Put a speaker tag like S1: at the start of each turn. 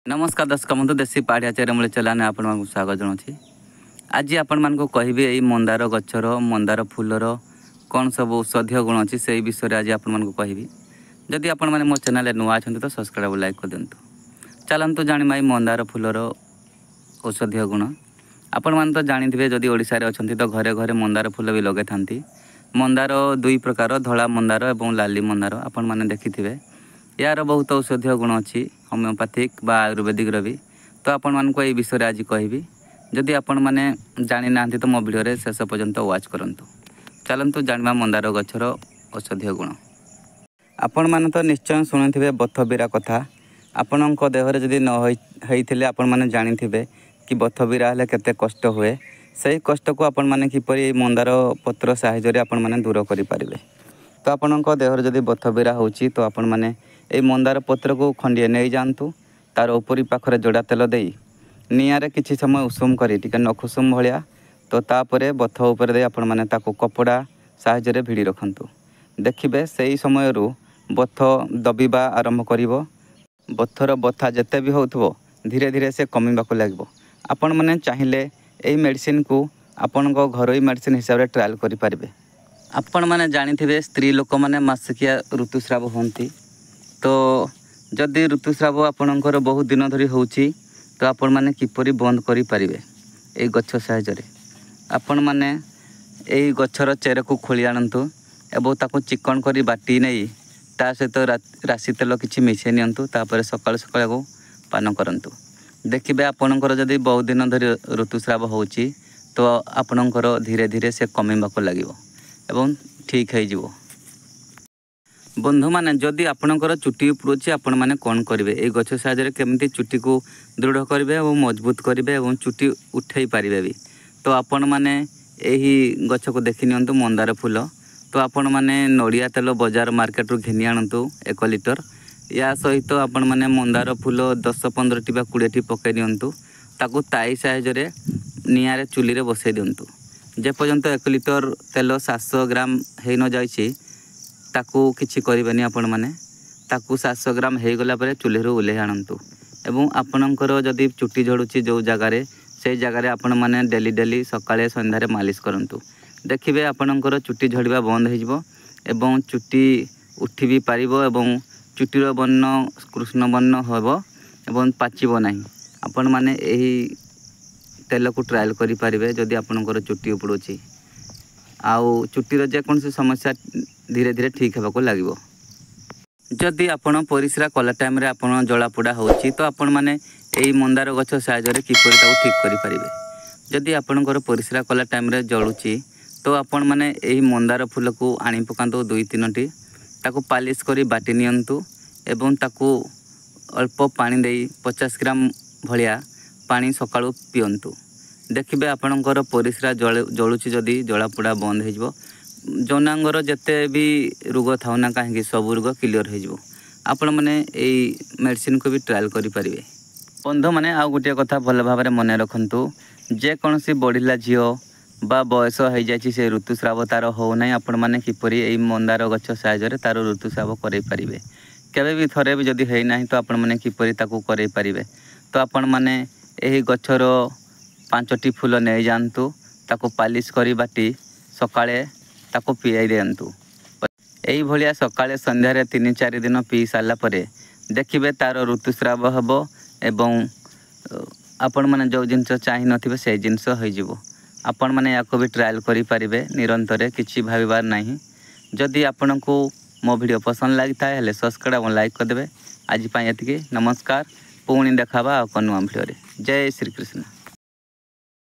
S1: नमस्कार दर्शक बंधु देशी पाढ़िया चेरमूली चलाने आपको स्वागत जनावि। आज आपण को कहबी यही मंदार गचर मंदार फूलर कौन सब औषधीय गुण अच्छी से विषय आज आपको कहबी। जदि आपण मैंने मो चैनल नुआ अच्छा तो सब्सक्राइब लाइक कर दिंतु। चलतु जाना ये मंदार फूलर औषधीय गुण। आपण मैंने तो जानी जदि ओडिशा रे अच्छा तो घरे घरे मंदार फूल भी लगे था। मंदार दुई प्रकार धला मंदार और लाली मंदार आपण मैंने देखि यार बहुत औषधीय गुण अच्छी होमियोपैथिक बा आयुर्वेदिक भी। तो आपण मानक ये विषय आज कहबी। जदि आपण मैंने जानी ना तो मो वीडियो शेष पर्यंत वाच करंतु। चलतु जाना मंदार गचर औषधीय गुण। आपण मैंने तो निश्चय शुणुवे बथबीरा कथा। आपण देहरे जदि न होइथिले आपण मैंने जानी कि बथबीरा हेले केते कष्ट हुए। से कष्ट को आपण मैंने किपरि मंदार पत्र साहाय्य आपण मैंने दूर करि पारिबे। तो आपण देहरे जदि बथबीरा होउची तो आपण मैंने ये मंदार पत्र को खंडिए नहीं जातु। तार उपरी पाखरे जोड़ा तेल दे निआरे किछि समय उषुम करी टिके नखुसुम भलिया तो तापरे बथ उपर दे आपण माने ताको कपड़ा साहाय्य भिड़ी रखंतु। देखिबे सेही समय रु बथ दबिबा आरंभ करिवो। बथर बथा जेते भी होउथबो धीरे धीरे से कमिबाको लागबो। आपण माने चाहिले एही मेडिसिन को आपण को घरोई मेडिसिन हिसाब रे ट्रायल करि पारिबे। आपण माने जानिथिबे स्त्री लोक माने मासिकिया ऋतुस्राव होंती। तो जदि ऋतुस्राव आपणकर बहुत दिन धरी होउची तो आपण माने किपरि बंद करि पारिबे ए गच्छ साहाय्य आपण माने एही गच्छर चेर को खोली आनंतु एवं ताको चिकन करी बाटी नहीं ता सहित राशि तेल किछि मिसै नियंतु। तापर सकाळ सकाळ को पान करंतु। देखिबे आपणकर जदि बहुत दिन धरी ऋतुस्राव होउची तो आपणकर धीरे धीरे से कमिबाको लागिवो एवं ठीक है जिवो। बंधु माने जदि आपणकर चुटी उपड़ुची आपण माने कौन करेंगे ये गच्छ साहाय्य केमती चुटी को दृढ़ करेंगे और मजबूत करेंगे और चुटी उठे पारे भी। तो आपण माने यही गच्छ को देखि नियंतु मंदार फूल। तो आपण माने नड़िया तेल बजार मार्केट रू घिनी आनतु 1 लिटर। या सहित आपण माने मंदार फूल 10-15 टी 20 टी पकई नियंतु। ताकू ताई साहाय्य निआरे चुली रे बसई दियंतु। जे पर्यंत 1 लिटर तेल 700 ग्राम हो न जाइछि ताकू किछि करिबेनी। आपण माने ताकू 700 ग्राम हो गला परे चुली रो उले आनंतु। एवं आपणकर जदि चुटी झड़ुची जो जगार से जगार आपण माने डेली डेली सकाळे संध्यारे मालिश करंतु। देखिबे आपणकर चुटी झड़िबा बंद हो जिवो एवं चुटी उठी भी पारिबो एवं चुटीर वर्ण कृष्ण वर्ण होबो एवं पाचिबो नाही। आपण माने एही तेल को ट्रायल करि पारिबे जदि आपणकर चुटी उपड़ुची आउ चुटीर जेकोसी समस्या धीरे धीरे ठीक होगा लगे। जदि आपण परिस्रा कला टाइम रे आपण जलापोड़ा होची तो आपण माने एही मंदार गच्छ साहाय्य किपरि ताको ठीक करि पारिबे। जदि आपणकर परिस्रा कला टाइम रे जलुची तो आपण माने एही मंदार फूल को आनी पकांतु 2-3 टी ताको पालिश करी बाटी नियंतु एवं ताको अल्प पानी देई 50 ग्राम भलिया पानी सकाळु पियंतु। देखिबे आपणकर परिस्रा जलुची जदि जलापोड़ा बंद हो जिवो। जौनांगर जिते भी रोग थाउ ना कहीं सब रोग क्लीयर हो। आपण मैंने यही मेडिसिन को भी ट्रायल करें। बंधु मैंने आउ गोटे कथा भल भाव में मन रखु जेकोसी बढ़ला झील बा बयस हो जाए से ऋतुस्राव तार हो ना आपण मैंने किपरि यही मंदार गच्छ साहाय्य तार ऋतुस्राव करें पारे। केवे भी थरे भी जदि है ना तो आपण मैंने किपरि ताकू करें पारे। तो आपण मैंने यही गच्छर 5टी फूल नहीं जातु ताको पालिश करी बाटी सकाळे ताको पियाई दियंतु। यही भलिया सकाळे संध्यारे 3-4 दिन पी सारा परे देखिबे तार ऋतुस्राव हबो एवं आपण माने जो जिनस चाहि नथिबे से जिनस होई जिवो। आपण माने याको भी ट्रायल करि पारिबे निरंतर किछि भाबिबार नाही। जदि आपनको मो वीडियो पसंद लागिता हेले सब्सक्राइब और लाइक कर देबे। आज पई एतिके नमस्कार। पुणी देखाबा आ नुआ वीडियो रे। जय श्री कृष्ण।